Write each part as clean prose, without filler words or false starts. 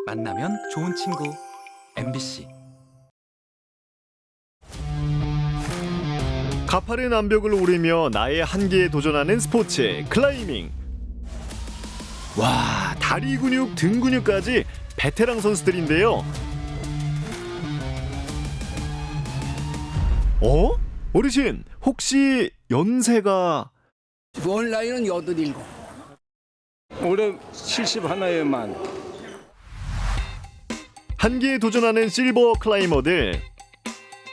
만나면 좋은 친구 MBC. 가파른 암벽을 오르며 나의 한계에 도전하는 스포츠 클라이밍. 와, 다리 근육, 등 근육까지 베테랑 선수들인데요. 어르신, 혹시 연세가? 월 나이는 87. 올해 71에만. 한계에 도전하는 실버 클라이머들.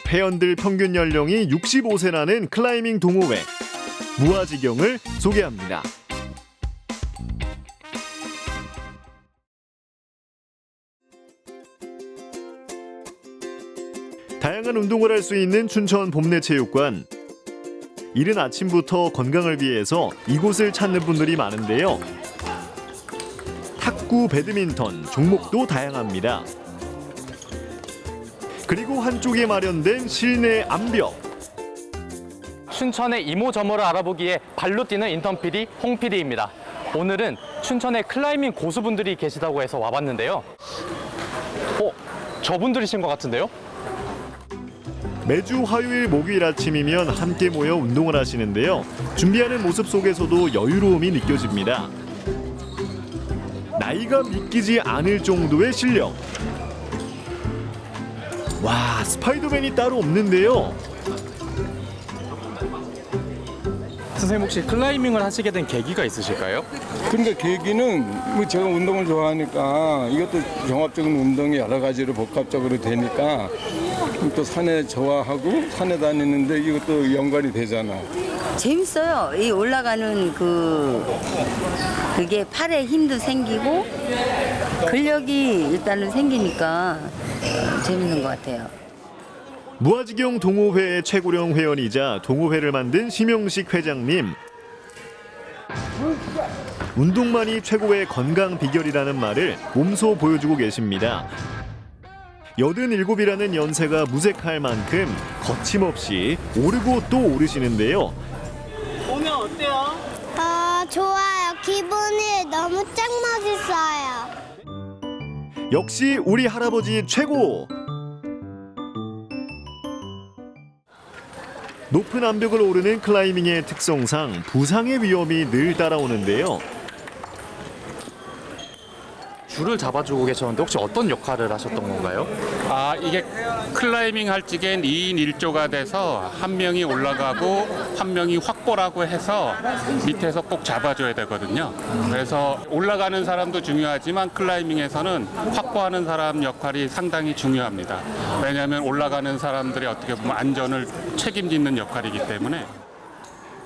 회원들 평균 연령이 65세라는 클라이밍 동호회 무아지경을 소개합니다. 다양한 운동을 할 수 있는 춘천 봄내체육관. 이른 아침부터 건강을 위해서 이곳을 찾는 분들이 많은데요. 탁구, 배드민턴, 종목도 다양합니다. 그리고 한쪽에 마련된 실내 암벽. 춘천의 이모저모를 알아보기에 발로 뛰는 인턴 PD 홍 PD입니다. 오늘은 춘천에 클라이밍 고수분들이 계시다고 해서 와봤는데요. 저분들이신 것 같은데요? 매주 화요일, 목요일 아침이면 함께 모여 운동을 하시는데요. 준비하는 모습 속에서도 여유로움이 느껴집니다. 나이가 믿기지 않을 정도의 실력. 와, 스파이더맨이 따로 없는데요. 선생님 혹시 클라이밍을 하시게 된 계기가 있으실까요? 그러니까 계기는 뭐 제가 운동을 좋아하니까 이것도 종합적인 운동이 여러 가지로 복합적으로 되니까 또 산에 좋아하고 산에 다니는데 이것도 연관이 되잖아. 재밌어요. 이 올라가는 그게 팔에 힘도 생기고 근력이 일단은 생기니까 재밌는 것 같아요. 무아지경 동호회의 최고령 회원이자 동호회를 만든 심영식 회장님. 운동만이 최고의 건강 비결이라는 말을 몸소 보여주고 계십니다. 87이라는 연세가 무색할 만큼 거침없이 오르고 또 오르시는데요. 오면 어때요? 좋아요. 기분이 너무 짱 멋있어요. 역시 우리 할아버지 최고! 높은 암벽을 오르는 클라이밍의 특성상 부상의 위험이 늘 따라오는데요. 줄을 잡아주고 계셨는데 혹시 어떤 역할을 하셨던 건가요? 이게 클라이밍 할 적엔 2인 1조가 돼서 한 명이 올라가고 한 명이 확보라고 해서 밑에서 꼭 잡아줘야 되거든요. 그래서 올라가는 사람도 중요하지만 클라이밍에서는 확보하는 사람 역할이 상당히 중요합니다. 왜냐하면 올라가는 사람들이 어떻게 보면 안전을 책임지는 역할이기 때문에.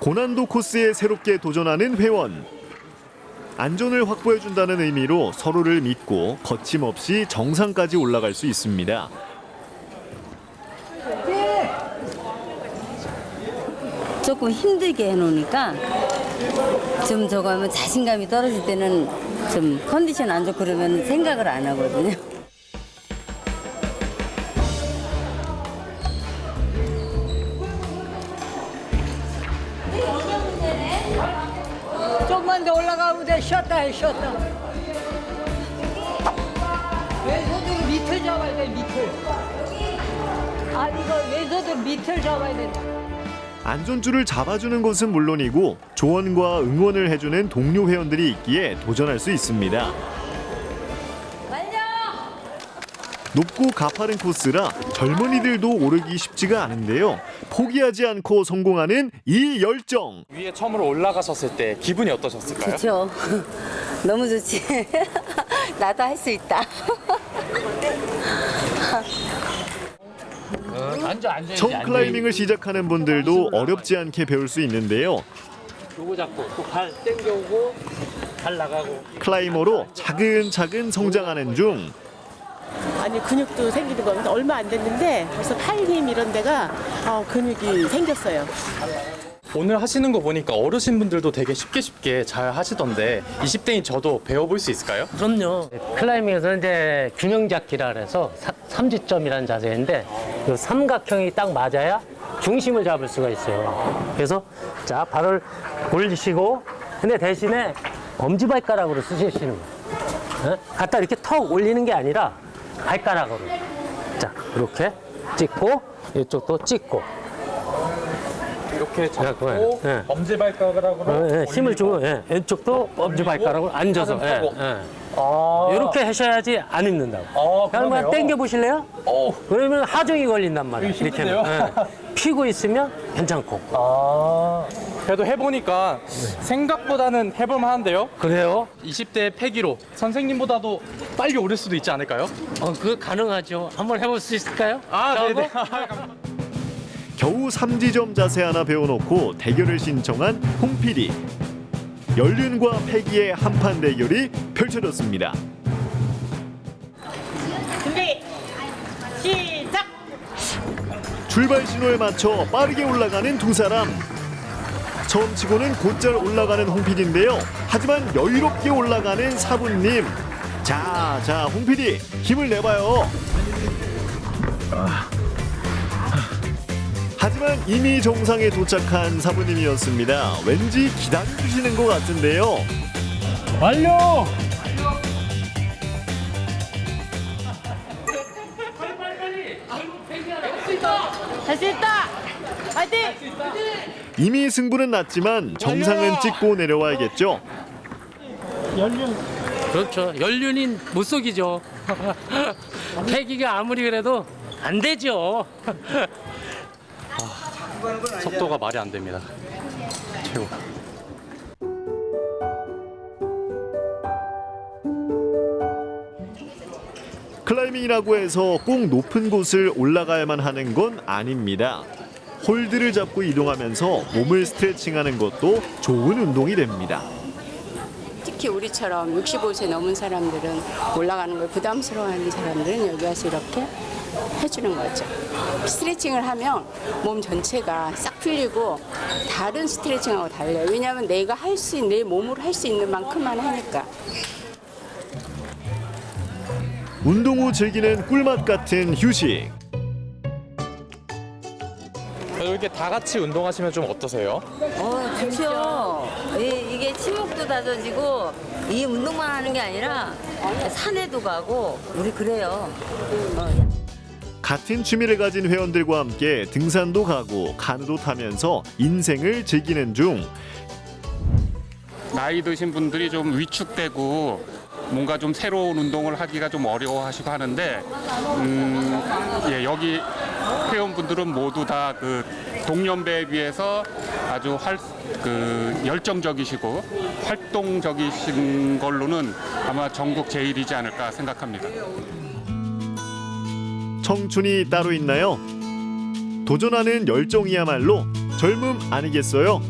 고난도 코스에 새롭게 도전하는 회원. 안전을 확보해준다는 의미로 서로를 믿고 거침없이 정상까지 올라갈 수 있습니다. 조금 힘들게 해놓으니까 좀 저거 하면 자신감이 떨어질 때는 좀 컨디션 안 좋고 그러면 생각을 안 하거든요. 조금만 더 올라가면 돼. 쉬었다 해, 쉬었다. 왼손으로 밑을 잡아야 돼, 밑을. 이거 왼손으로 밑을 잡아야 된다. 안전줄을 잡아주는 것은 물론이고 조언과 응원을 해주는 동료 회원들이 있기에 도전할 수 있습니다. 높고 가파른 코스라 젊은이들도 오르기 쉽지가 않은데요. 포기하지 않고 성공하는 이 열정. 위에 처음으로 올라가셨을 때 기분이 어떠셨을까요? 좋죠. 너무 좋지. 나도 할 수 있다. 처음 클라이밍을 시작하는 분들도 어렵지 않게 배울 수 있는데요. 요거 잡고 또 발 당겨오고 발 나가고. 클라이머로 차근차근 성장하는 중. 아니 근육도 생기는 겁니다. 얼마 안 됐는데 벌써 팔 힘 이런 데가 근육이 생겼어요. 오늘 하시는 거 보니까 어르신분들도 되게 쉽게 잘 하시던데 20대인 저도 배워볼 수 있을까요? 그럼요. 클라이밍에서는 이제 균형 잡기라 그래서 삼지점이라는 자세인데 이 삼각형이 딱 맞아야 중심을 잡을 수가 있어요. 그래서 자 발을 올리시고 근데 대신에 엄지발가락으로 쓰시는 거예요. 갖다 이렇게 턱 올리는 게 아니라 발가락으로. 자, 이렇게 찍고 이쪽도 찍고. 이렇게 잡고 예. 엄지발가락으로 힘을 주고 왼쪽도 엄지발가락으로 앉아서. 이렇게 하셔야지 안 입는다고. 한번 당겨 보실래요? 그러면 하중이 걸린단 말이에요. 이렇게 피고 있으면 괜찮고. 그래도 해보니까 생각보다는 해볼만한데요? 그래요? 20대 패기로 선생님보다도 빨리 오를 수도 있지 않을까요? 그거 가능하죠. 한번 해볼 수 있을까요? 네네. 겨우 삼지점 자세 하나 배워놓고 대결을 신청한 홍 PD. 연륜과 패기의 한판 대결이 펼쳐졌습니다. 준비 시작. 출발 신호에 맞춰 빠르게 올라가는 두 사람. 처음 치고는 곧잘 올라가는 홍 PD인데요. 하지만 여유롭게 올라가는 사부님. 자, 홍 PD 힘을 내봐요. 하지만 이미 정상에 도착한 사부님이었습니다. 왠지 기다려주시는 것 같은데요. 완료! 할 수 있다. 파이팅. 이미 승부는 났지만 정상은 찍고 내려와야겠죠. 그렇죠. 연륜인 못 속이죠. 패기가 아무리 그래도 안 되죠. 속도가 말이 안 됩니다. 최고. 클라이밍이라고 해서 꼭 높은 곳을 올라가야만 하는 건 아닙니다. 홀드를 잡고 이동하면서 몸을 스트레칭하는 것도 좋은 운동이 됩니다. 특히 우리처럼 65세 넘은 사람들은 올라가는 걸 부담스러워하는 사람들은 여기 와서 이렇게 해주는 거죠. 스트레칭을 하면 몸 전체가 싹 풀리고 다른 스트레칭하고 달라요. 왜냐하면 내가 내 몸으로 할 수 있는 만큼만 하니까. 운동 후 즐기는 꿀맛 같은 휴식. 이렇게 다 같이 운동하시면 좀 어떠세요? 좋죠. 이게 친목도 다져지고 이 운동만 하는 게 아니라 산에도 가고 우리 그래요. 같은 취미를 가진 회원들과 함께 등산도 가고 카누도 타면서 인생을 즐기는 중. 나이 드신 분들이 좀 위축되고 뭔가 좀 새로운 운동을 하기가 좀 어려워하시고 하는데 여기 회원분들은 모두 다 그 동년배에 비해서 아주 열정적이시고 활동적이신 걸로는 아마 전국 제일이지 않을까 생각합니다. 청춘이 따로 있나요? 도전하는 열정이야말로 젊음 아니겠어요?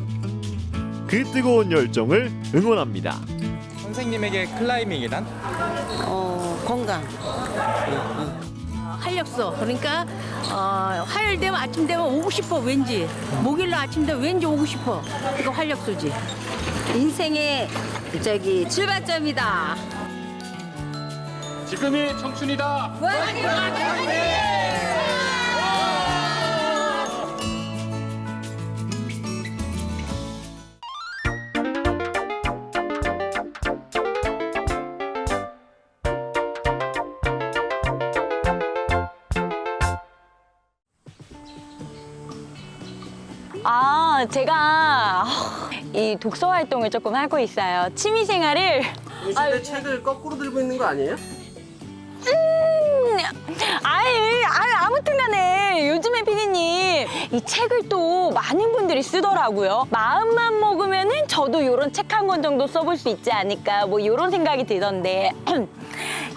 그 뜨거운 열정을 응원합니다. 선생님에게 클라이밍이란? 건강. 활력소. 그러니까 화요일 되면 아침 되면 오고 싶어 왠지. 목요일날 아침 되면 왠지 오고 싶어. 이거 활력소지. 인생의 출발점이다. 지금이 청춘이다. 제가 이 독서 활동을 조금 하고 있어요. 취미 생활을. 요즘에 책을 거꾸로 들고 있는 거 아니에요? 아무튼 간에 요즘에 피디님 이 책을 또 많은 분들이 쓰더라고요. 마음만 먹으면은 저도 요런 책 한 권 정도 써볼 수 있지 않을까 뭐 요런 생각이 들던데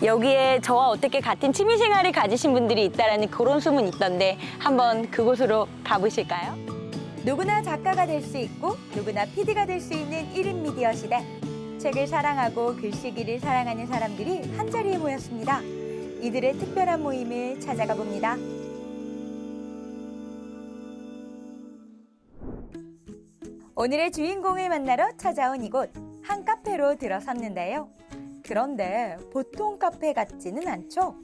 여기에 저와 어떻게 같은 취미 생활을 가지신 분들이 있다라는 그런 소문이 있던데 한번 그곳으로 가보실까요? 누구나 작가가 될 수 있고 누구나 PD가 될 수 있는 1인 미디어 시대. 책을 사랑하고 글쓰기를 사랑하는 사람들이 한자리에 모였습니다. 이들의 특별한 모임을 찾아가 봅니다. 오늘의 주인공을 만나러 찾아온 이곳, 한 카페로 들어섰는데요. 그런데 보통 카페 같지는 않죠?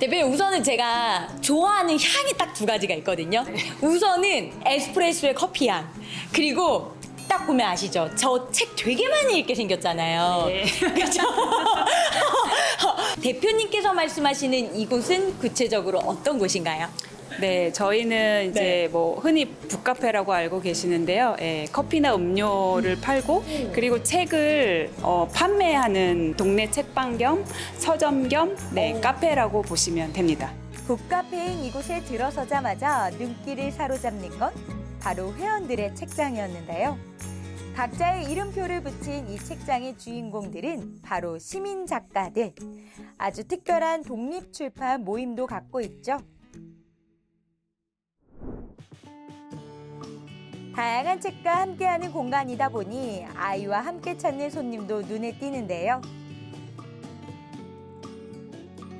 대표님, 우선은 제가 좋아하는 향이 딱 두 가지가 있거든요. 우선은 에스프레소의 커피 향, 그리고 딱 보면 아시죠? 저 책 되게 많이 읽게 생겼잖아요. 네. 그렇죠? 대표님께서 말씀하시는 이곳은 구체적으로 어떤 곳인가요? 네, 저희는 이제 뭐 흔히 북카페라고 알고 계시는데요. 예, 커피나 음료를 팔고 그리고 책을 판매하는 동네 책방 겸 서점 겸 카페라고 보시면 됩니다. 북카페인 이곳에 들어서자마자 눈길을 사로잡는 건 바로 회원들의 책장이었는데요. 각자의 이름표를 붙인 이 책장의 주인공들은 바로 시민 작가들. 아주 특별한 독립출판 모임도 갖고 있죠. 다양한 책과 함께하는 공간이다 보니 아이와 함께 찾는 손님도 눈에 띄는데요.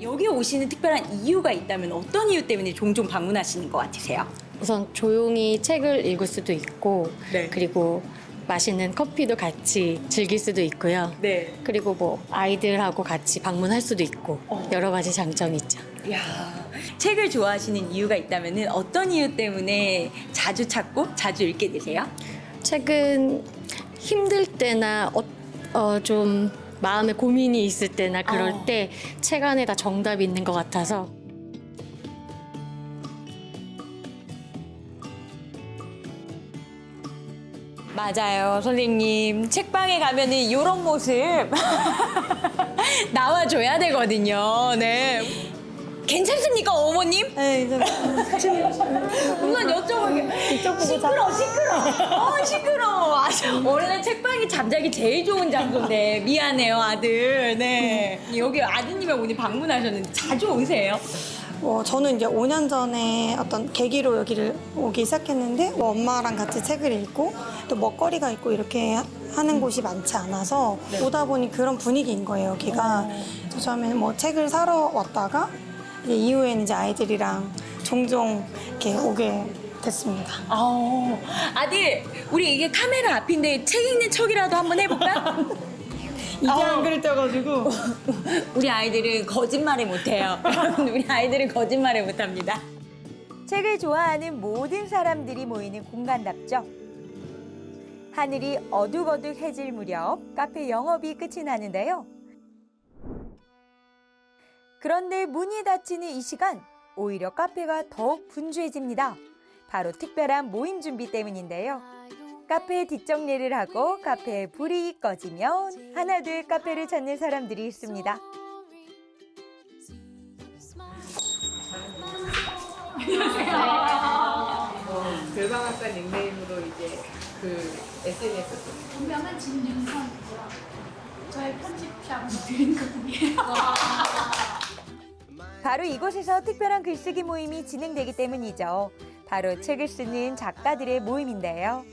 여기 오시는 특별한 이유가 있다면 어떤 이유 때문에 종종 방문하시는 것 같으세요? 우선 조용히 책을 읽을 수도 있고 네. 그리고 맛있는 커피도 같이 즐길 수도 있고요. 네. 그리고 뭐 아이들하고 같이 방문할 수도 있고 여러 가지 장점이 있죠. 이야, 책을 좋아하시는 이유가 있다면 어떤 이유 때문에 자주 찾고 자주 읽게 되세요? 책은 힘들 때나 좀 마음에 고민이 있을 때나 그럴 때 책 안에 다 정답이 있는 것 같아서 맞아요, 선생님. 책방에 가면은 이런 모습 나와줘야 되거든요. 네. 괜찮습니까, 어머님? 네, 우선 여쭤볼게요. 시끄러워. 원래 책방이 잠자기 제일 좋은 장소인데 미안해요, 아들. 네. 여기 아드님이 오늘 방문하셨는데 자주 오세요? 저는 이제 5년 전에 어떤 계기로 여기를 오기 시작했는데 엄마랑 같이 책을 읽고 또 먹거리가 있고 이렇게 하는 곳이 많지 않아서 오다 보니 그런 분위기인 거예요, 여기가. 그래서 처음에는 뭐 책을 사러 왔다가 이후에는 이제 아이들이랑 종종 이렇게 오게 됐습니다. 아들, 우리 이게 카메라 앞인데 책 읽는 척이라도 한번 해볼까? 이게 안 그랬어가지고. 우리 아이들은 거짓말을 못해요. 우리 아이들은 거짓말을 못합니다. 책을 좋아하는 모든 사람들이 모이는 공간답죠. 하늘이 어둑어둑해질 무렵 카페 영업이 끝이 나는데요. 그런데 문이 닫히는 이 시간 오히려 카페가 더욱 분주해집니다. 바로 특별한 모임 준비 때문인데요. 카페에 뒷정리를 하고 카페에 불이 꺼지면 하나둘 카페를 찾는 사람들이 있습니다. 별방학과 닉네임으로 이제 그 SNS 분명한 진윤선 저의 편집샵 드린 거든요. 바로 이곳에서 특별한 글쓰기 모임이 진행되기 때문이죠. 바로 책을 쓰는 작가들의 모임인데요.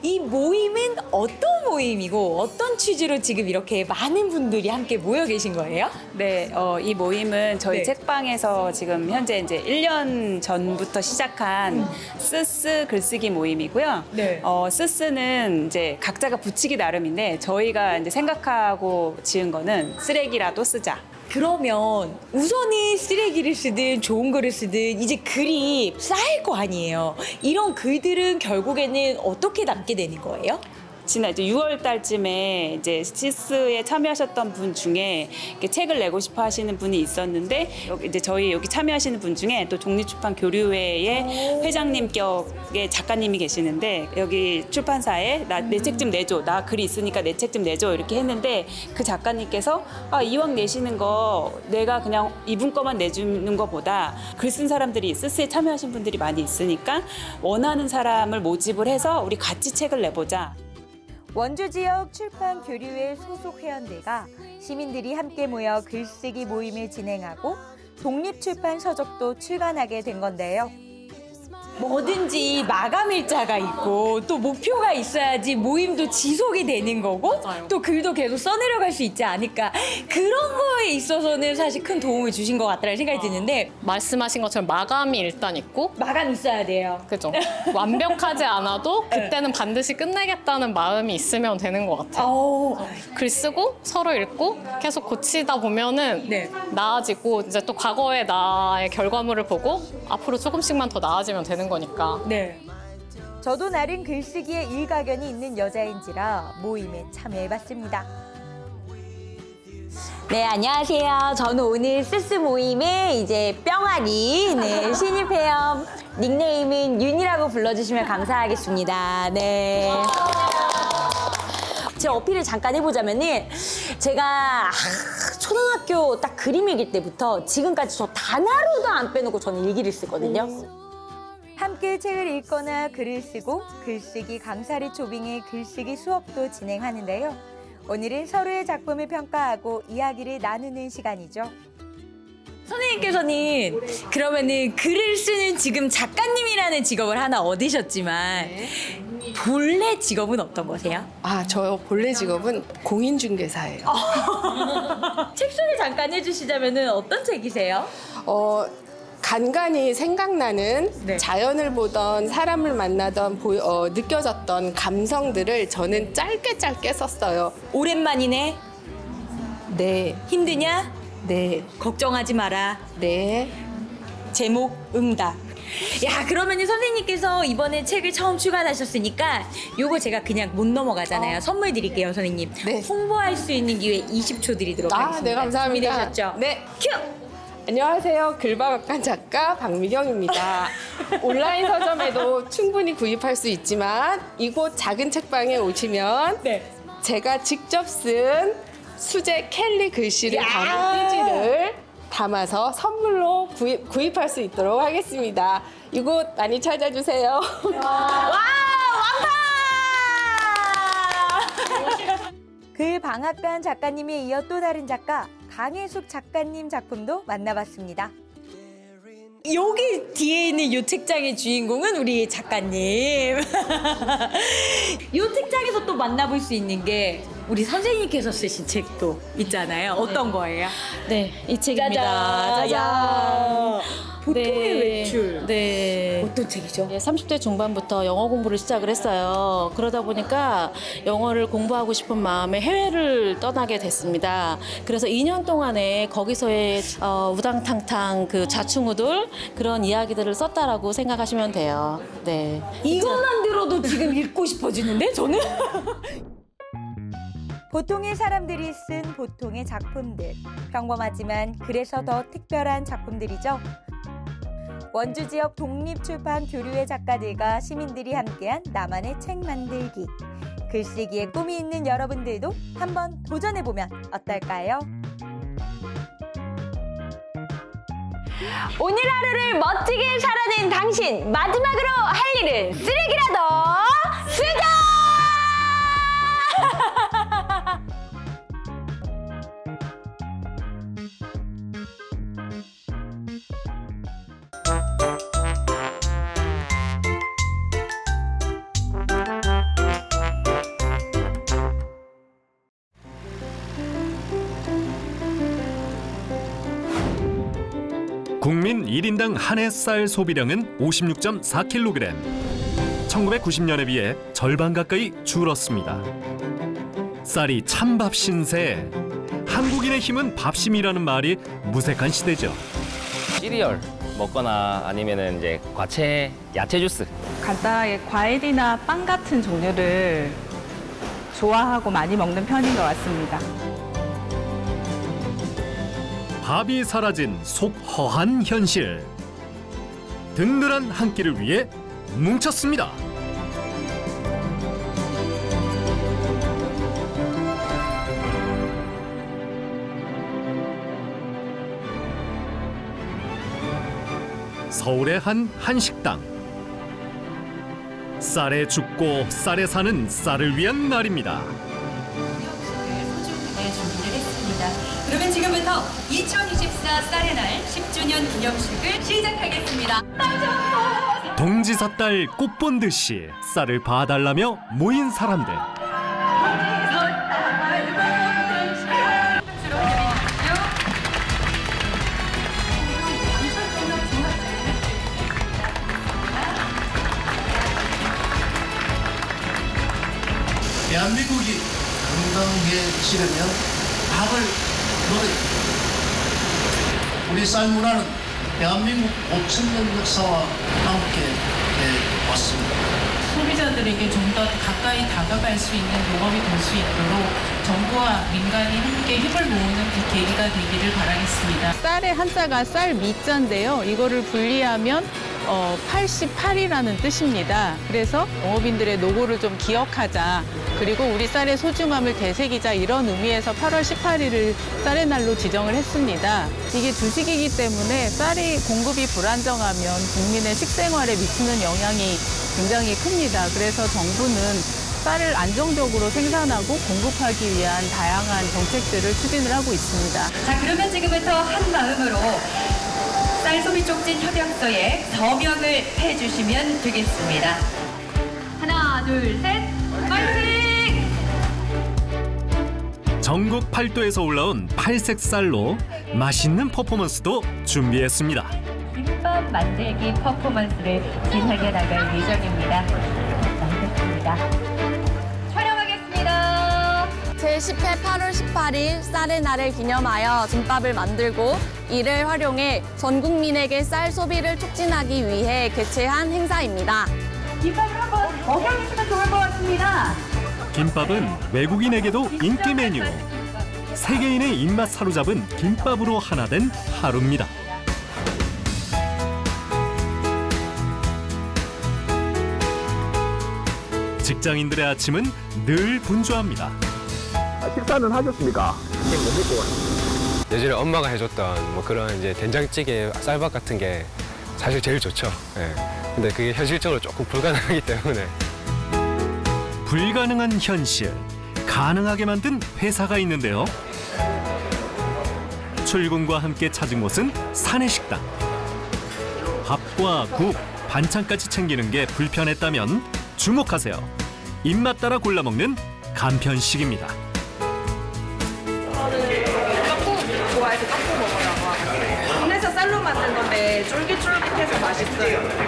이 모임은 어떤 모임이고 어떤 취지로 지금 이렇게 많은 분들이 함께 모여 계신 거예요? 네, 이 모임은 저희 책방에서 지금 현재 이제 1년 전부터 시작한 쓰쓰 글쓰기 모임이고요. 네. 쓰쓰는 이제 각자가 붙이기 나름인데 저희가 이제 생각하고 지은 거는 쓰레기라도 쓰자. 그러면 우선은 쓰레기를 쓰든 좋은 거를 쓰든 이제 글이 쌓일 거 아니에요. 이런 글들은 결국에는 어떻게 남게 되는 거예요? 지난 이제 6월 달쯤에 이제 시스에 참여하셨던 분 중에 이렇게 책을 내고 싶어 하시는 분이 있었는데 이제 저희 여기 참여하시는 분 중에 또 독립출판 교류회의 회장님 격의 작가님이 계시는데 여기 출판사에 내 책 좀 내줘. 나 글이 있으니까 내 책 좀 내줘. 이렇게 했는데 그 작가님께서 이왕 내시는 거 내가 그냥 이분 거만 내주는 거보다 글 쓴 사람들이 시스에 참여하신 분들이 많이 있으니까 원하는 사람을 모집을 해서 우리 같이 책을 내보자. 원주 지역 출판 교류회 소속 회원들과 시민들이 함께 모여 글쓰기 모임을 진행하고 독립출판 서적도 출간하게 된 건데요. 뭐든지 마감 일자가 있고 또 목표가 있어야지 모임도 지속이 되는 거고 또 글도 계속 써내려갈 수 있지 않을까. 그런 거에 있어서는 사실 큰 도움을 주신 것 같다는 생각이 드는데 말씀하신 것처럼 마감이 일단 있고 마감이 있어야 돼요. 그죠. 완벽하지 않아도 그때는 반드시 끝내겠다는 마음이 있으면 되는 것 같아요. 글 쓰고 서로 읽고 계속 고치다 보면은 나아지고 이제 또 과거의 나의 결과물을 보고 앞으로 조금씩만 더 나아지면 되는 거니까. 네. 저도 나름 글쓰기에 일가견이 있는 여자인지라 모임에 참여해봤습니다. 네, 안녕하세요. 저는 오늘 쓰쓰 모임에 이제 뿅아리 신입 회원 닉네임은 윤이라고 불러주시면 감사하겠습니다. 네. 제 어필을 잠깐 해보자면은 제가 초등학교 딱 그림 일기 때부터 지금까지 저 단 하루도 안 빼놓고 저는 일기를 쓰거든요. 함께 책을 읽거나 글을 쓰고 글쓰기 강사를 초빙해 글쓰기 수업도 진행하는데요. 오늘은 서로의 작품을 평가하고 이야기를 나누는 시간이죠. 선생님께서는 그러면은 글을 쓰는 지금 작가님이라는 직업을 하나 얻으셨지만 본래 직업은 어떤 거세요? 저 본래 직업은 공인중개사예요. 책 소개 잠깐 해주시자면은 어떤 책이세요? 간간히 생각나는 자연을 보던 사람을 만나던 느껴졌던 감성들을 저는 짧게 썼어요. 오랜만이네. 네. 힘드냐? 네. 걱정하지 마라. 네. 제목 응답. 야, 그러면 선생님께서 이번에 책을 처음 출간하셨으니까 요거 제가 그냥 못 넘어가잖아요. 선물 드릴게요, 선생님. 네. 홍보할 수 있는 기회 20초 드리도록 하겠습니다. 네, 감사합니다. 준비되셨죠? 네. 큐! 안녕하세요. 글바각간 작가 박미경입니다. 온라인 서점에도 충분히 구입할 수 있지만 이곳 작은 책방에 오시면 제가 직접 쓴 수제 켈리 글씨를 담은 띠지를 담아서 선물로 구입할 수 있도록 하겠습니다. 이곳 많이 찾아주세요. 와, 글방학간 작가님에 이어 또 다른 작가 강혜숙 작가님 작품도 만나봤습니다. 여기 뒤에 있는 이 책장의 주인공은 우리 작가님. 이 책장에서 또 만나볼 수 있는 게 우리 선생님께서 쓰신 책도 있잖아요. 어떤 거예요? 네, 이 책입니다. 짜잔. 보통의 외출. 네. 어떤 책이죠? 30대 중반부터 영어 공부를 시작을 했어요. 그러다 보니까 영어를 공부하고 싶은 마음에 해외를 떠나게 됐습니다. 그래서 2년 동안에 거기서의 우당탕탕 그 좌충우돌 그런 이야기들을 썼다라고 생각하시면 돼요. 네. 이것만 들어도 지금 읽고 싶어지는데 저는? 보통의 사람들이 쓴 보통의 작품들. 평범하지만 그래서 더 특별한 작품들이죠. 원주 지역 독립출판 교류회 작가들과 시민들이 함께한 나만의 책 만들기. 글쓰기에 꿈이 있는 여러분들도 한번 도전해보면 어떨까요? 오늘 하루를 멋지게 살아낸 당신, 마지막으로 할 일은 쓰레기라도 쓰자! 국민 1인당 한 해 쌀 소비량은 56.4kg. 1990년에 비해 절반 가까이 줄었습니다. 쌀이 찬밥 신세. 한국인의 힘은 밥심이라는 말이 무색한 시대죠. 시리얼 먹거나 아니면은 이제 과채, 야채 주스. 간단하게 과일이나 빵 같은 종류를 좋아하고 많이 먹는 편인 것 같습니다. 밥이 사라진 속 허한 현실. 든든한 한 끼를 위해 뭉쳤습니다. 서울의 한 한식당. 쌀에 죽고 쌀에 사는 쌀을 위한 날입니다. 그러면 지금부터 2024 쌀의 날 10주년 기념식을 시작하겠습니다. 동지사 딸 꽃 본 듯이 쌀을 봐달라며 모인 사람들. 대한민국이 건강해지려면 밥을 먹어야 됩니다. 우리 쌀 문화는 대한민국 5,000년 역사와 함께 왔습니다. 소비자들에게 좀 더 가까이 다가갈 수 있는 농업이 될 수 있도록 정부와 민간이 함께 힘을 모으는 그 계기가 되기를 바라겠습니다. 쌀의 한자가 쌀 미자인데요. 이거를 분리하면 88이라는 뜻입니다. 그래서 농업인들의 노고를 좀 기억하자. 그리고 우리 쌀의 소중함을 되새기자 이런 의미에서 8월 18일을 쌀의 날로 지정을 했습니다. 이게 주식이기 때문에 쌀이 공급이 불안정하면 국민의 식생활에 미치는 영향이 굉장히 큽니다. 그래서 정부는 쌀을 안정적으로 생산하고 공급하기 위한 다양한 정책들을 추진을 하고 있습니다. 자, 그러면 지금부터 한 마음으로 쌀 소비 촉진 협약서에 서명을 해주시면 되겠습니다. 하나, 둘, 셋, 파이팅! 전국 8도에서 올라온 팔색 쌀로 맛있는 퍼포먼스도 준비했습니다. 김밥 만들기 퍼포먼스를 진행해 나갈 예정입니다. 감사합니다. 촬영하겠습니다. 제10회 8월 18일 쌀의 날을 기념하여 김밥을 만들고 이를 활용해 전 국민에게 쌀 소비를 촉진하기 위해 개최한 행사입니다. 김밥을 한번 먹여주시면 좋을 것 같습니다. 김밥은 외국인에게도 인기 메뉴. 세계인의 입맛 사로잡은 김밥으로 하나 된 하루입니다. 직장인들의 아침은 늘 분주합니다. 식사는 하셨습니까? 못 먹고 왔어요. 예전에 엄마가 해줬던 뭐 그런 이제 된장찌개, 쌀밥 같은 게 사실 제일 좋죠. 예. 근데 그게 현실적으로 조금 불가능하기 때문에. 불가능한 현실, 가능하게 만든 회사가 있는데요. 출근과 함께 찾은 곳은 사내식당. 밥과 국, 반찬까지 챙기는 게 불편했다면 주목하세요. 입맛 따라 골라 먹는 간편식입니다. 떡국 좋아해서 떡국 먹으라고 하거든요. 국내에서 쌀로 만든 건데 쫄깃쫄깃해서 맛있어요.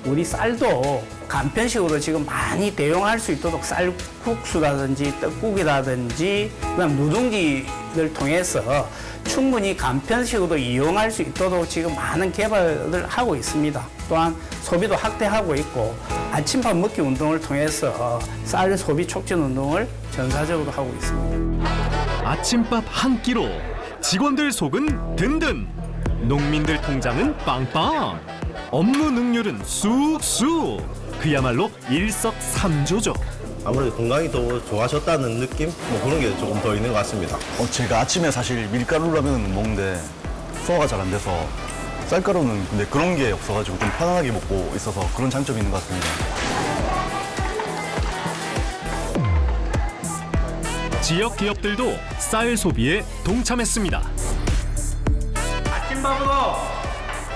우리 쌀도 간편식으로 지금 많이 대용할 수 있도록 쌀국수라든지 떡국이라든지 그다음 누룽지를 통해서 충분히 간편식으로 이용할 수 있도록 지금 많은 개발을 하고 있습니다. 또한 소비도 확대하고 있고 아침밥 먹기 운동을 통해서 쌀 소비 촉진 운동을 전사적으로 하고 있습니다. 아침밥 한 끼로 직원들 속은 든든, 농민들 통장은 빵빵, 업무 능률은 쑥쑥. 그야말로 일석삼조죠. 아무래도 건강이 더 좋아졌다는 느낌? 뭐 그런 게 조금 더 있는 것 같습니다. 제가 아침에 사실 밀가루 라면 먹는데 소화가 잘 안 돼서 쌀가루는 근데 그런 게 없어가지고 좀 편안하게 먹고 있어서 그런 장점이 있는 것 같습니다. 지역 기업들도 쌀 소비에 동참했습니다. 아침밥으로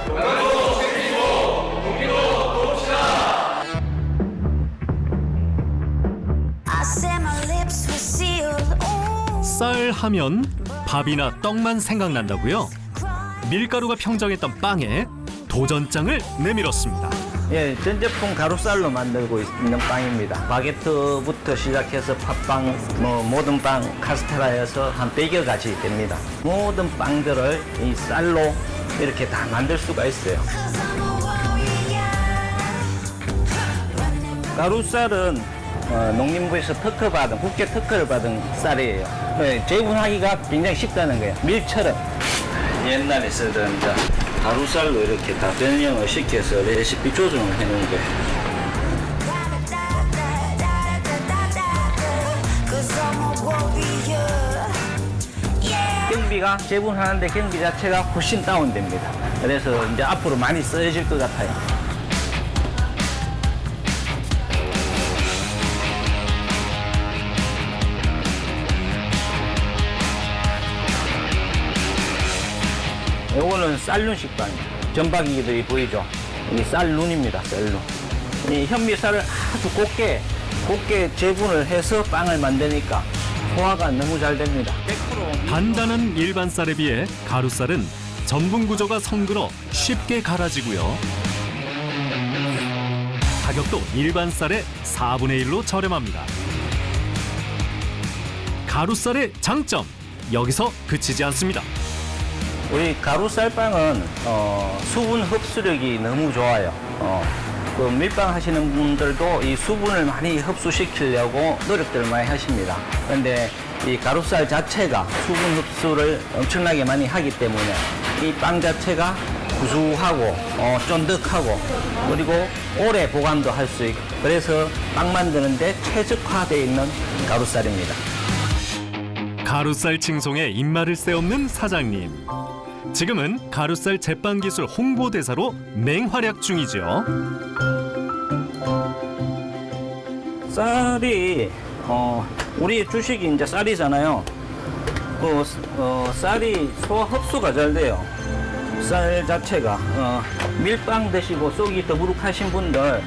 영광도 챙기고 국민도 돕시다. 쌀 하면 밥이나 떡만 생각난다고요? 밀가루가 평정했던 빵에 도전장을 내밀었습니다. 예, 전 제품 가루쌀로 만들고 있는 빵입니다. 바게트부터 시작해서 팥빵, 모든 빵, 카스테라에서 한 100여 가지 됩니다. 모든 빵들을 이 쌀로 이렇게 다 만들 수가 있어요. 가루쌀은 농림부에서 특허받은, 국제 특허를 받은 쌀이에요. 재분하기가 굉장히 쉽다는 거예요. 밀처럼. 옛날에 쓰던 가루쌀로 이렇게 다 변형을 시켜서 레시피 조정을 해놓은 거예요. 경비가 재분하는데 경비 자체가 훨씬 다운됩니다. 그래서 이제 앞으로 많이 쓰여질 것 같아요. 요거는 쌀눈 식빵입니다. 전박이들이 보이죠? 이 쌀눈입니다, 쌀눈. 이 현미쌀을 아주 곱게 재분을 해서 빵을 만드니까 소화가 너무 잘 됩니다. 단단한 일반 쌀에 비해 가루쌀은 전분 구조가 성들어 쉽게 갈아지고요. 가격도 일반 쌀의 4분의 1로 저렴합니다. 가루쌀의 장점, 여기서 그치지 않습니다. 우리 가루쌀빵은 수분 흡수력이 너무 좋아요. 그 밀빵 하시는 분들도 이 수분을 많이 흡수시키려고 노력들을 많이 하십니다. 그런데 이 가루쌀 자체가 수분 흡수를 엄청나게 많이 하기 때문에 이 빵 자체가 구수하고 쫀득하고 그리고 오래 보관도 할 수 있고 그래서 빵 만드는데 최적화되어 있는 가루쌀입니다. 가루쌀 칭송에 입맛을 새없는 사장님. 지금은 가루쌀 제빵 기술 홍보대사로 맹활약 중이죠. 쌀이 우리 주식이 이제 쌀이잖아요. 그 쌀이 소화 흡수가 잘 돼요. 쌀 자체가 밀빵 드시고 속이 더부룩하신 분들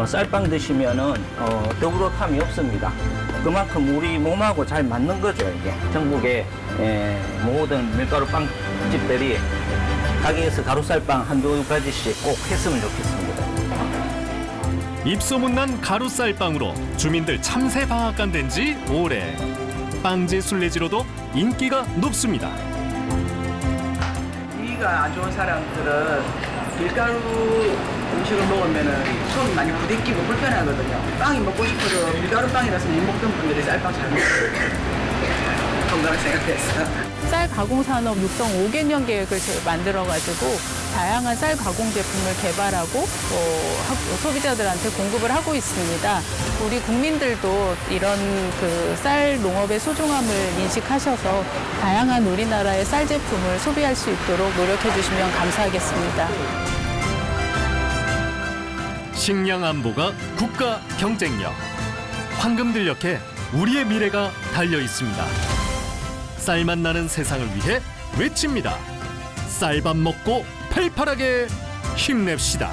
쌀빵 드시면은 더부룩함이 없습니다. 그만큼 우리 몸하고 잘 맞는 거죠. 이게 전국의 모든 밀가루 빵집들이 가게에서 가루쌀빵 한두 가지씩 꼭 했으면 좋겠습니다. 입소문난 가루쌀빵으로 주민들 참새 방앗간 된 지 오래. 빵지 순례지로도 인기가 높습니다. 위가 안 좋은 사람들은 밀가루 음식을 먹으면 손이 많이 부대끼고 불편하거든요. 빵이 먹고 싶어도 밀가루 빵이라서 못 먹던 분들이 쌀빵 잘 먹어요. 건강을 생각해서. 쌀 가공 산업 육성 5개년 계획을 만들어가지고 다양한 쌀 가공 제품을 개발하고 소비자들한테 공급을 하고 있습니다. 우리 국민들도 이런 그 쌀 농업의 소중함을 인식하셔서 다양한 우리나라의 쌀 제품을 소비할 수 있도록 노력해 주시면 감사하겠습니다. 식량 안보가 국가 경쟁력. 황금들녘에 우리의 미래가 달려 있습니다. 쌀맛 나는 세상을 위해 외칩니다. 쌀밥 먹고 팔팔하게 힘냅시다.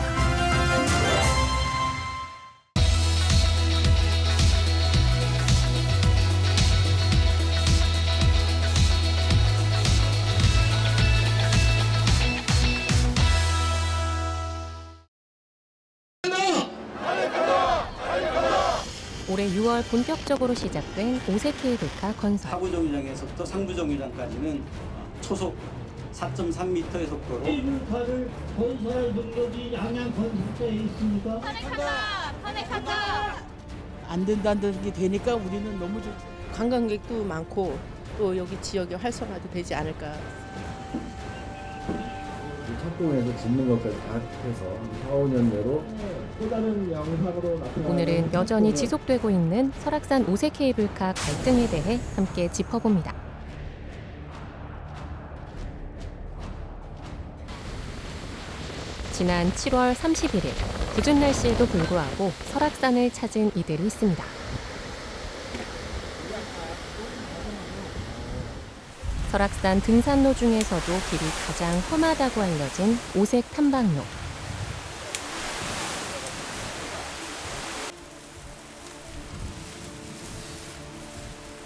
올해 6월 본격적으로 시작된 오색 케이블카 건설. 하부 정류장에서부터 상부 정류장까지는 초속 4.3m의 속도로 케이블카를 건설할 능력이 양양 건설대에 있습니까? 커넥한다. 안 된다는 게 되니까 우리는 너무 좋죠. 관광객도 많고 또 여기 지역이 활성화도 되지 않을까. 착공해서 짓는 것까지 다 해서 4, 5년 내로 또 다른 영상으로 나타나는 오늘은 여전히 지속되고 있는 설악산 오색 케이블카 갈등에 대해 함께 짚어봅니다. 지난 7월 31일 궂은 날씨에도 불구하고 설악산을 찾은 이들이 있습니다. 설악산 등산로 중에서도 길이 가장 험하다고 알려진 오색 탐방로.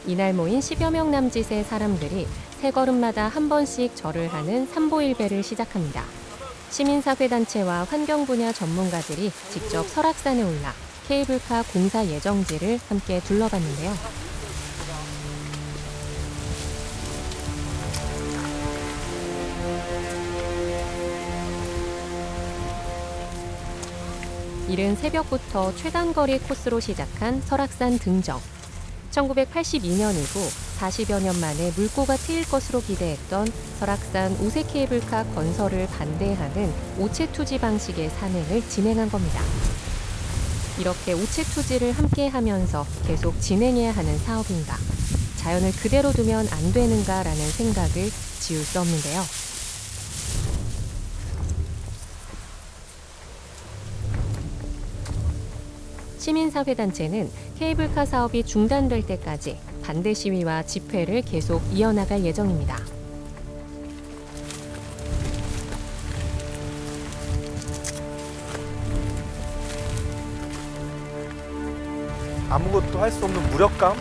이날 모인 10여 명 남짓의 사람들이 세 걸음마다 한 번씩 절을 하는 삼보일배를 시작합니다. 시민사회단체와 환경분야 전문가들이 직접 설악산에 올라 케이블카 공사 예정지를 함께 둘러봤는데요. 이른 새벽부터 최단거리 코스로 시작한 설악산 등정. 1982년 이후 40여 년 만에 물꼬가 트일 것으로 기대했던 설악산 오색 케이블카 건설을 반대하는 오체 투지 방식의 산행을 진행한 겁니다. 이렇게 오체 투지를 함께 하면서 계속 진행해야 하는 사업인가, 자연을 그대로 두면 안 되는가라는 생각을 지울 수 없는데요. 시민사회단체는 케이블카 사업이 중단될 때까지 반대 시위와 집회를 계속 이어나갈 예정입니다. 아무것도 할 수 없는 무력감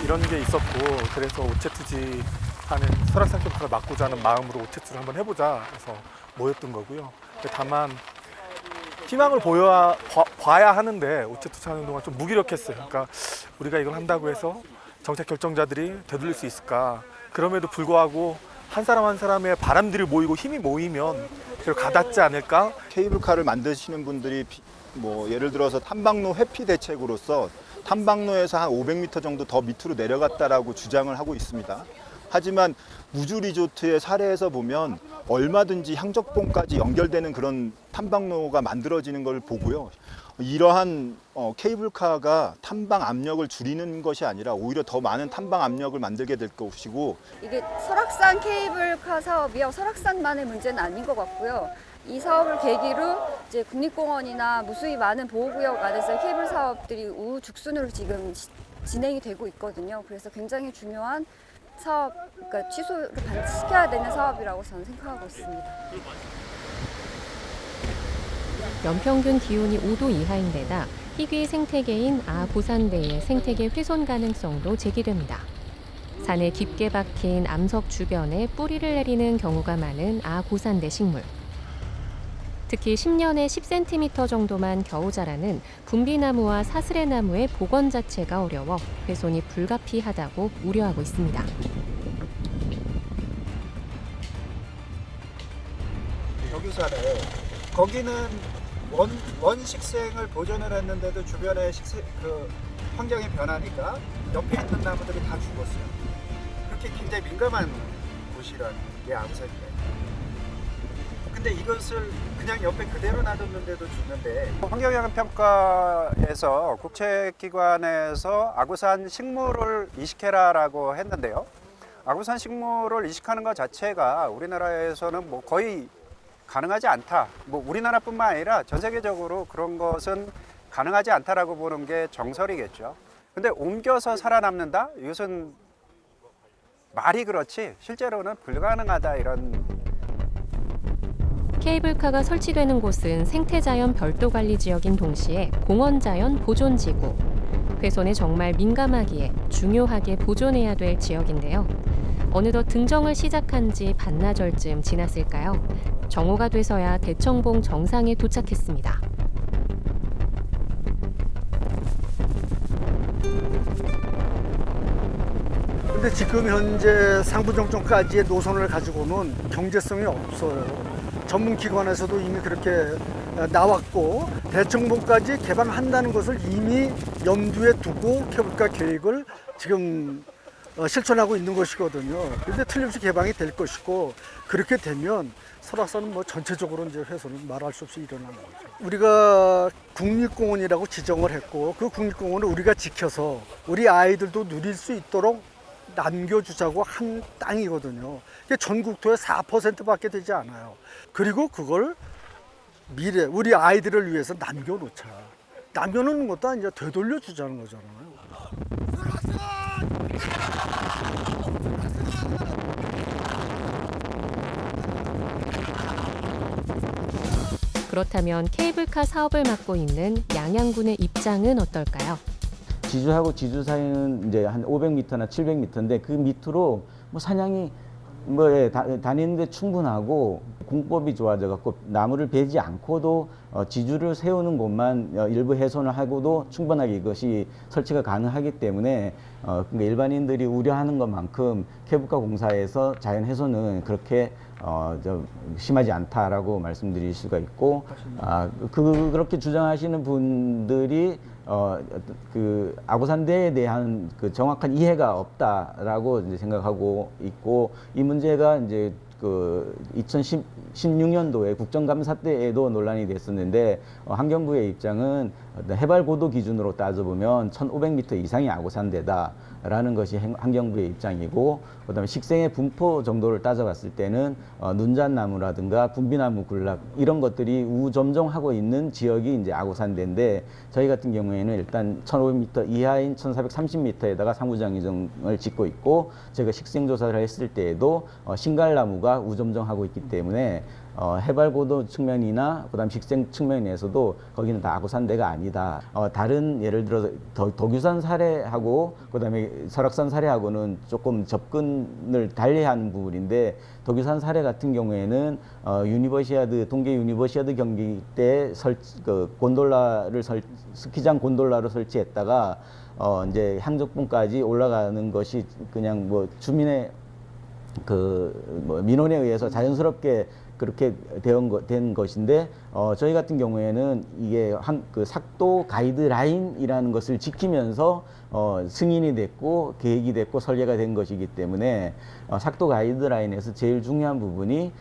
이런 게 있었고, 그래서 오체투지 하는 설악산 캠프를 막고자 하는 마음으로 오체투를 한번 해보자 해서 모였던 거고요. 다만 희망을 봐야 하는데 오체투지 하는 동안 좀 무기력했어요. 그러니까 우리가 이걸 한다고 해서 정책 결정자들이 되돌릴 수 있을까? 그럼에도 불구하고 한 사람 한 사람의 바람들이 모이고 힘이 모이면 가닿지 않을까? 케이블카를 만드시는 분들이 뭐 예를 들어서 탐방로 회피 대책으로서 탐방로에서 한 500m 정도 더 밑으로 내려갔다라고 주장을 하고 있습니다. 하지만 우주 리조트의 사례에서 보면 얼마든지 향적봉까지 연결되는 그런 탐방로가 만들어지는 걸 보고요. 이러한 케이블카가 탐방 압력을 줄이는 것이 아니라 오히려 더 많은 탐방 압력을 만들게 될 것이고, 이게 설악산 케이블카 사업이요, 설악산만의 문제는 아닌 것 같고요. 이 사업을 계기로 이제 국립공원이나 무수히 많은 보호구역 안에서의 케이블 사업들이 우후죽순으로 지금 진행이 되고 있거든요. 그래서 굉장히 중요한 사업, 그러니까 취소를 반드시 시켜야 되는 사업이라고 저는 생각하고 있습니다. 연평균 기온이 5도 이하인 데다 희귀 생태계인 고산대의 생태계 훼손 가능성도 제기됩니다. 산에 깊게 박힌 암석 주변에 뿌리를 내리는 경우가 많은 고산대 식물. 특히 10년에 10cm 정도만 겨우 자라는 분비나무와 사슬의나무의 복원 자체가 어려워 훼손이 불가피하다고 우려하고 있습니다. 덕유산에 거기는 원식생을 보존을 했는데도 주변에 환경이 변하니까 옆에 있는 나무들이 다 죽었어요. 그렇게 굉장히 민감한 곳이라는 게 아구산이에요. 근데 이것을 그냥 옆에 그대로 놔뒀는데도 죽는데, 환경영향평가에서 국책기관에서 아구산 식물을 이식해라라고 했는데요. 아구산 식물을 이식하는 것 자체가 우리나라에서는 뭐 거의 가능하지 않다. 뭐 우리나라뿐만 아니라 전 세계적으로 그런 것은 가능하지 않다라고 보는 게 정설이겠죠. 근데 옮겨서 살아남는다? 이것은 말이 그렇지 실제로는 불가능하다, 이런. 케이블카가 설치되는 곳은 생태자연 별도관리 지역인 동시에 공원자연 보존지구. 훼손에 정말 민감하기에 중요하게 보존해야 될 지역인데요. 어느덧 등정을 시작한 지 반나절쯤 지났을까요? 정오가 돼서야 대청봉 정상에 도착했습니다. 근데 지금 현재 상부정점까지의 노선을 가지고는 경제성이 없어요. 전문기관에서도 이미 그렇게 나왔고, 대청봉까지 개방한다는 것을 이미 염두에 두고 케이블카 계획을 지금 실천하고 있는 것이거든요. 그런데 틀림없이 개방이 될 것이고, 그렇게 되면 설악산은 뭐 전체적으로 이제 훼손은 말할 수 없이 일어나는 거죠. 우리가 국립공원이라고 지정을 했고, 그 국립공원을 우리가 지켜서 우리 아이들도 누릴 수 있도록 남겨주자고 한 땅이거든요. 이게 전국토의 4%밖에 되지 않아요. 그리고 그걸 미래 우리 아이들을 위해서 남겨놓자. 남겨놓는 것도 아니라 되돌려 주자는 거잖아요. 그렇다면 케이블카 사업을 맡고 있는 양양군의 입장은 어떨까요? 지주하고 지주 사이는 이제 한 500m나 700m인데 그 밑으로 뭐 사냥이 다니는데 충분하고 공법이 좋아져 갖고 나무를 베지 않고도 지주를 세우는 곳만 일부 훼손을 하고도 충분하게 이것이 설치가 가능하기 때문에 그러니까 일반인들이 우려하는 것만큼 케이블카 공사에서 자연 훼손은 그렇게 심하지 않다라고 말씀드릴 수가 있고, 그렇게 주장하시는 분들이 그 아구산대에 대한 그 정확한 이해가 없다라고 이제 생각하고 있고, 이 문제가 이제 그 2016년도에 국정감사 때에도 논란이 됐었는데, 환경부의 입장은 해발 고도 기준으로 따져보면 1,500m 이상이 아구산대다라는 것이 환경부의 입장이고, 그다음에 식생의 분포 정도를 따져봤을 때는 눈잣나무라든가 분비나무 군락 이런 것들이 우점종하고 있는 지역이 이제 아구산대인데, 저희 같은 경우에는 일단 1,500m 이하인 1,430m에다가 상부장의정을 짓고 있고, 제가 식생 조사를 했을 때에도 신갈나무가 우점종하고 있기 때문에 해발 고도 측면이나 그다음 식생 측면에서도 거기는 다 아구산대가 아니다. 다른 예를 들어서 덕유산 사례하고 그다음에 설악산 사례하고는 조금 접근을 달리하는 부분인데, 덕유산 사례 같은 경우에는 동계 유니버시아드 경기 때 스키장 곤돌라를 설치했다가 이제 향적봉까지 올라가는 것이 그냥 뭐 주민의 뭐 민원에 의해서 자연스럽게 그렇게 된 것인데 저희 같은 경우에는 이게 그 삭도 가이드라인이라는 것을 지키면서 승인이 됐고 계획이 됐고 설계가 된 것이기 때문에 삭도 가이드라인에서 제일 중요한 부분이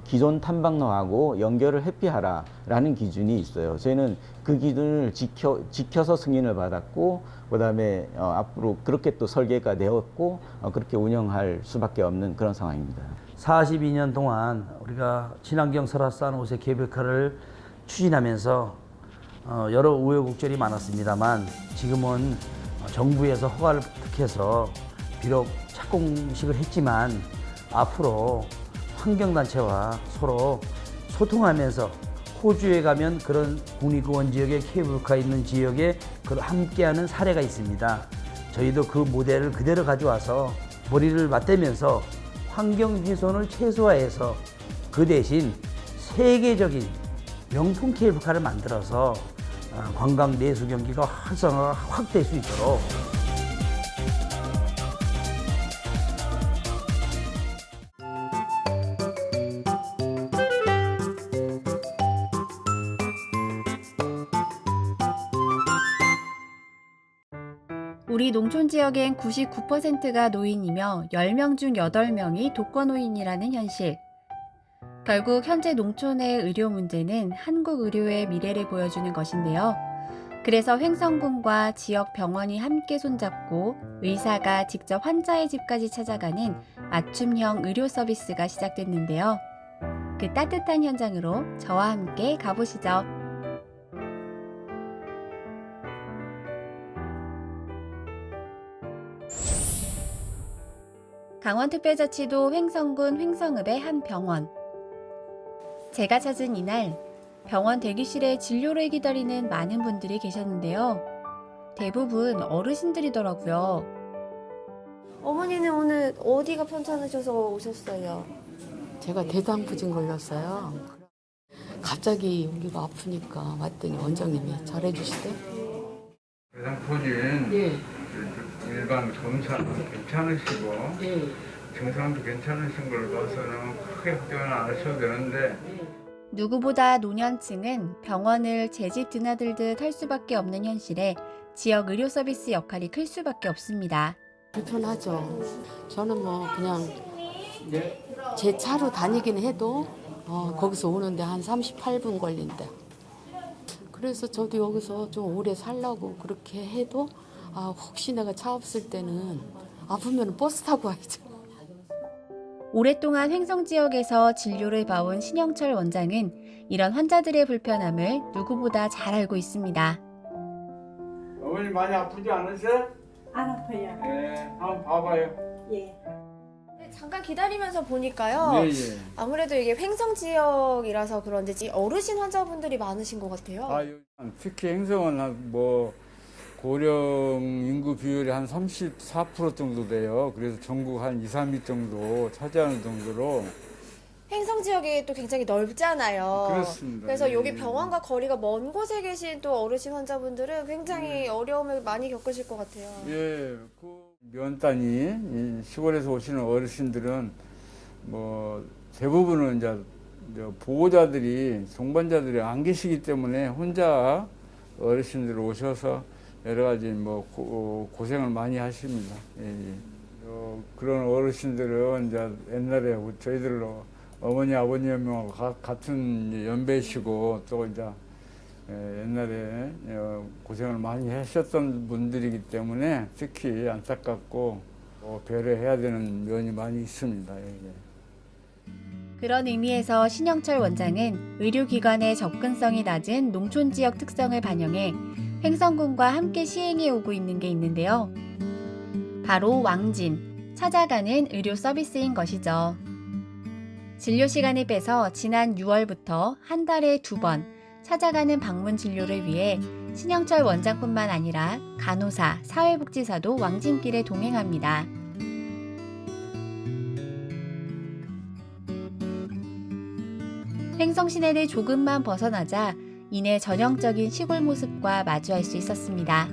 기존 탐방로하고 연결을 회피하라라는 기준이 있어요. 저희는 그 기준을 지켜서 승인을 받았고 그다음에 앞으로 그렇게 또 설계가 되었고 그렇게 운영할 수밖에 없는 그런 상황입니다. 42년 동안 우리가 친환경 설악산 오색 케이블카를 추진하면서 여러 우여곡절이 많았습니다만 지금은 정부에서 허가를 득해서 비록 착공식을 했지만 앞으로 환경단체와 서로 소통하면서 호주에 가면 그런 국립공원 지역에 케이블카 있는 지역에 함께하는 사례가 있습니다. 저희도 그 모델을 그대로 가져와서 머리를 맞대면서 환경 훼손을 최소화해서 그 대신 세계적인 명품 케이블카를 만들어서 관광 내수 경기가 활성화가 확 될 수 있도록 우리 농촌 지역엔 99%가 노인이며 10명 중 8명이 독거노인이라는 현실. 결국 현재 농촌의 의료 문제는 한국 의료의 미래를 보여주는 것인데요. 그래서 횡성군과 지역 병원이 함께 손잡고 의사가 직접 환자의 집까지 찾아가는 맞춤형 의료 서비스가 시작됐는데요. 그 따뜻한 현장으로 저와 함께 가보시죠. 강원특별자치도 횡성군 횡성읍의 한 병원. 제가 찾은 이날 병원 대기실에 진료를 기다리는 많은 분들이 계셨는데요. 대부분 어르신들이더라고요. 어머니는 오늘 어디가 편찮으셔서 오셨어요? 제가 대장부진 걸렸어요. 갑자기 여기가 아프니까 왔더니 원장님이 잘해주시대. 대장부진 예. 일반 검사는 괜찮으시고 증상도 괜찮으신 걸 봐서는 크게 걱정은 안 하셔도 되는데 누구보다 노년층은 병원을 제 집 드나들듯 할 수밖에 없는 현실에 지역 의료 서비스 역할이 클 수밖에 없습니다. 불편하죠. 저는 뭐 그냥 제 차로 다니긴 해도 거기서 오는데 한 38분 걸린다. 그래서 저도 여기서 좀 오래 살라고 그렇게 해도 혹시 내가 차 없을 때는 아프면 버스 타고 와야죠. 오랫동안 횡성 지역에서 진료를 봐온 신영철 원장은 이런 환자들의 불편함을 누구보다 잘 알고 있습니다. 어머니 많이 아프지 않으세요? 안 아파요. 네, 한번 봐봐요. 예. 잠깐 기다리면서 보니까요. 예. 아무래도 이게 횡성 지역이라서 그런지 어르신 환자분들이 많으신 것 같아요. 특히 횡성은 고령 인구 비율이 한 34% 정도 돼요. 그래서 전국 한 2, 3위 정도 차지하는 정도로. 횡성 지역이 또 굉장히 넓잖아요. 그렇습니다. 그래서 예. 여기 병원과 거리가 먼 곳에 계신 또 어르신 환자분들은 굉장히 어려움을 많이 겪으실 것 같아요. 예, 면단이 시골에서 오시는 어르신들은 대부분은 이제 보호자들이 동반자들이 안 계시기 때문에 혼자 어르신들 오셔서 여러 가지 고생을 많이 하십니다. 예. 그런 어르신들은 이제 옛날에 저희들로 어머니 아버님하고 같은 연배시고 또 이제 옛날에 고생을 많이 하셨던 분들이기 때문에 특히 안타깝고 배려해야 되는 면이 많이 있습니다. 그런 의미에서 신영철 원장은 의료기관의 접근성이 낮은 농촌 지역 특성을 반영해 횡성군과 함께 시행해 오고 있는 게 있는데요. 바로 왕진, 찾아가는 의료 서비스인 것이죠. 진료 시간을 빼서 지난 6월부터 한 달에 2번 찾아가는 방문 진료를 위해 신영철 원장뿐만 아니라 간호사, 사회복지사도 왕진길에 동행합니다. 횡성 시내를 조금만 벗어나자 이내 전형적인 시골 모습과 마주할 수 있었습니다.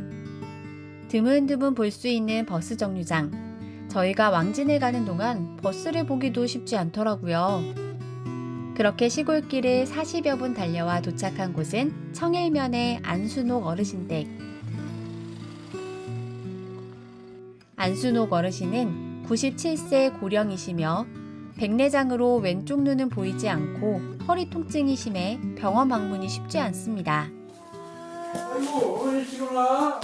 드문드문 볼 수 있는 버스 정류장, 저희가 왕진에 가는 동안 버스를 보기도 쉽지 않더라고요. 그렇게 시골길을 40여 분 달려와 도착한 곳은 청일면의 안순옥 어르신댁. 안순옥 어르신은 97세 고령이시며 백내장으로 왼쪽 눈은 보이지 않고 허리 통증이 심해 병원 방문이 쉽지 않습니다. 아이고, 어머니 지금 와.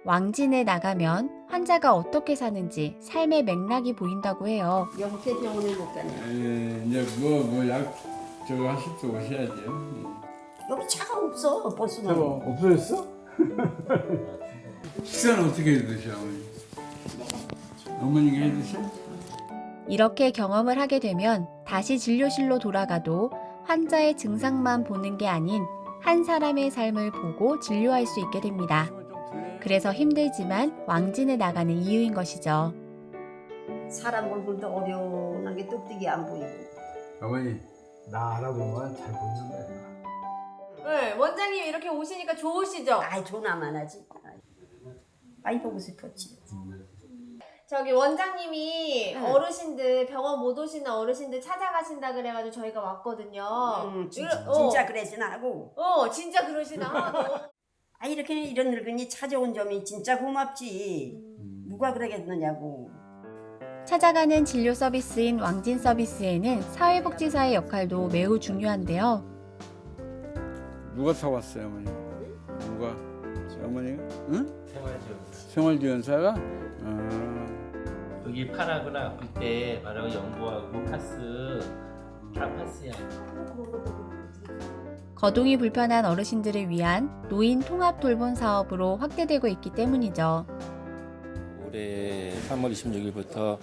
왕진에 나가면 환자가 어떻게 사는지 삶의 맥락이 보인다고 해요. 영태병원에 못 가냐? 이제 약 저거 하실 때 오셔야죠. 여기 차가 없어. 버스는. 없어졌어? 식사는 어떻게 해 드셔, 어머니? 어머니가 해 드셔? 이렇게 경험을 하게 되면 다시 진료실로 돌아가도 환자의 증상만 보는 게 아닌 한 사람의 삶을 보고 진료할 수 있게 됩니다. 그래서 힘들지만 왕진에 나가는 이유인 것이죠. 사람 얼굴도 어려운 게 뚝뚝이 안 보이고. 어머니, 나 알아보면 잘 보이는 거야. 네, 원장님 이렇게 오시니까 좋으시죠? 아이, 전화만 하지. 많이 보고 싶었지. 저기 원장님이 어르신들 병원 못 오시는 어르신들 찾아가신다 그래가지고 저희가 왔거든요. 진짜 그러진 않고. 진짜 그러진 않아. 아, 이런 늙은이 찾아온 점이 진짜 고맙지. 누가 그러겠느냐고. 찾아가는 진료 서비스인 왕진 서비스에는 사회복지사의 역할도 매우 중요한데요. 누가 사왔어요, 어머니? 누가? 어머니가? 응? 생활지원사가? 여기 팔하거나 아플 때 바로 연고하고 파스, 다 파스야. 거동이 불편한 어르신들을 위한 노인 통합 돌봄 사업으로 확대되고 있기 때문이죠. 올해 3월 26일부터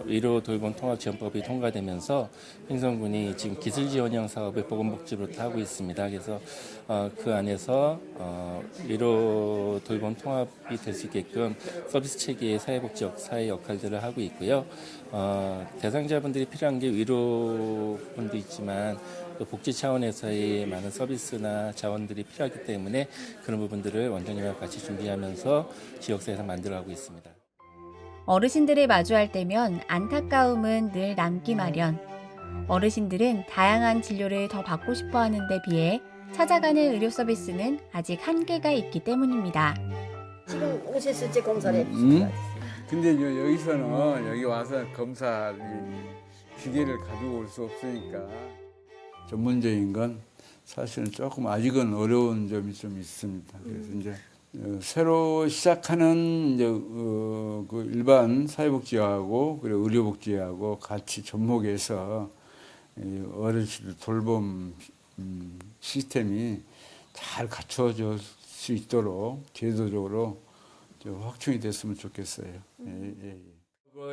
의료 돌봄 통합 지원법이 통과되면서 횡성군이 지금 기술 지원형 사업을 보건복지부로부터 하고 있습니다. 그래서 그 안에서 의료 돌봄 통합이 될 수 있게끔 서비스 체계의 사회복지 사회 역할들을 하고 있고요. 대상자분들이 필요한 게 의료분도 있지만 또 복지 차원에서의 많은 서비스나 자원들이 필요하기 때문에 그런 부분들을 원장님과 같이 준비하면서 지역사회에서 만들어가고 있습니다. 어르신들을 마주할 때면 안타까움은 늘 남기 마련. 어르신들은 다양한 진료를 더 받고 싶어 하는 데 비해 찾아가는 의료 서비스는 아직 한계가 있기 때문입니다. 지금 오셨을지 검사를 해주실 근데 여기서는 여기 와서 검사 기계를 가지고 올 수 없으니까 전문적인 건 사실은 조금 아직은 어려운 점이 좀 있습니다. 그래서 이제 새로 시작하는 이제 그 일반 사회복지하고 그리고 의료복지하고 같이 접목해서 어르신들 돌봄 시스템이 잘 갖춰질 수 있도록 제도적으로 확충이 됐으면 좋겠어요.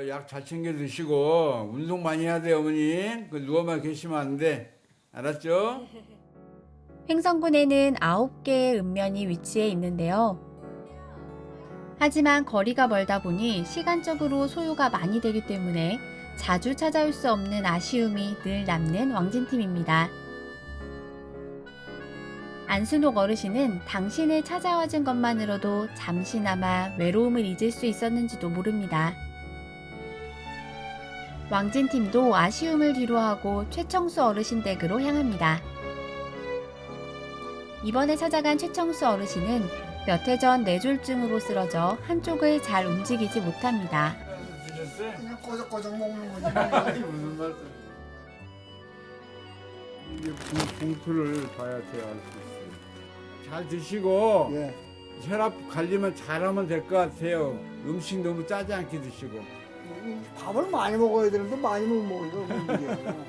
약 잘 챙겨 드시고 운동 많이 해야 돼요, 어머니. 누워만 계시면 안 돼. 알았죠? 횡성군에는 9개의 읍면이 위치해 있는데요. 하지만 거리가 멀다 보니 시간적으로 소요가 많이 되기 때문에 자주 찾아올 수 없는 아쉬움이 늘 남는 왕진팀입니다. 안순옥 어르신은 당신을 찾아와준 것만으로도 잠시나마 외로움을 잊을 수 있었는지도 모릅니다. 왕진팀도 아쉬움을 뒤로하고 최청수 어르신 댁으로 향합니다. 이번에 찾아간 최청수 어르신은 몇 해 전 뇌졸중으로 쓰러져 한쪽을 잘 움직이지 못합니다. 그냥 꼬적꼬적 먹는 거지. 무슨 말씀? 이게 봉투를 봐야 돼요, 알 수 있어요. 잘 드시고 혈압 관리만 잘하면 될 것 같아요. 음식 너무 짜지 않게 드시고. 밥을 많이 먹어야 되는데 많이 못 먹어요.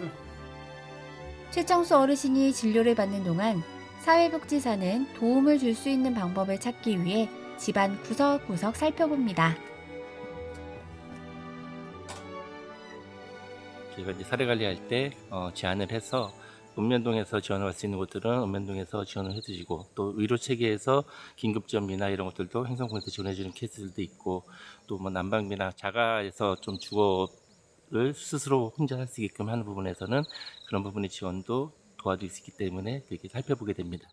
최청수 어르신이 진료를 받는 동안 사회복지사는 도움을 줄 수 있는 방법을 찾기 위해 집안 구석구석 살펴봅니다. 저희가 이제 사례 관리할 때 제안을 해서 읍면동에서 지원을 할 수 있는 곳들은 읍면동에서 지원을 해주시고 또 의료 체계에서 긴급지원비나 이런 것들도 횡성군에서 지원해주는 케이스들도 있고 또 뭐 난방비나 자가에서 좀 주거를 스스로 혼자 할 수 있게끔 하는 부분에서는 그런 부분의 지원도 도와줄 수 있기 때문에 이렇게 살펴보게 됩니다.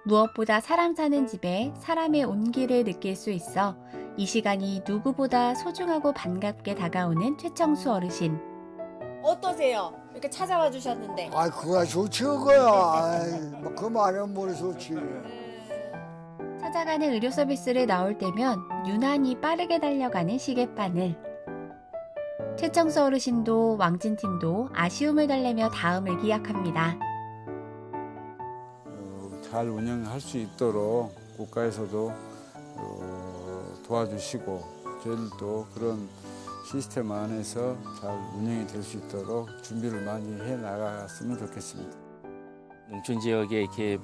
무엇보다 사람 사는 집에 사람의 온기를 느낄 수 있어 이 시간이 누구보다 소중하고 반갑게 다가오는 최청수 어르신. 어떠세요? 이렇게 찾아와 주셨는데. 아, 그거야 좋지 그거야. 그 말은 뭘 좋지. 찾아가는 의료 서비스를 나올 때면 유난히 빠르게 달려가는 시계바늘. 최청수 어르신도 왕진팀도 아쉬움을 달래며 다음을 기약합니다. 잘 운영할 수 있도록 국가에서도 도와주시고 저희들도 그런 시스템 안에서 잘 운영이 될 수 있도록 준비를 많이 해 나갔으면 좋겠습니다. 농촌 지역에 이렇게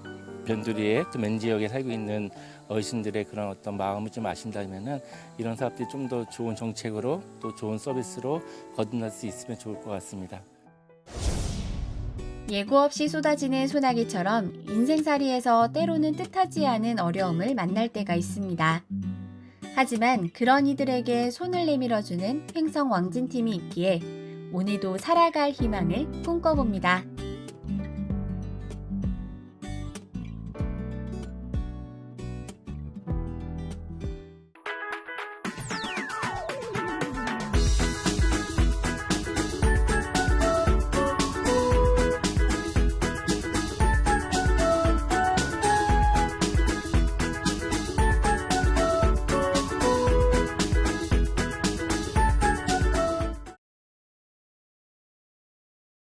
변두리에 또 맨 지역에 살고 있는 어르신들의 그런 어떤 마음을 좀 아신다면은 이런 사업들이 좀 더 좋은 정책으로 또 좋은 서비스로 거듭날 수 있으면 좋을 것 같습니다. 예고 없이 쏟아지는 소나기처럼 인생살이에서 때로는 뜻하지 않은 어려움을 만날 때가 있습니다. 하지만 그런 이들에게 손을 내밀어주는 횡성 왕진팀이 있기에 오늘도 살아갈 희망을 꿈꿔봅니다.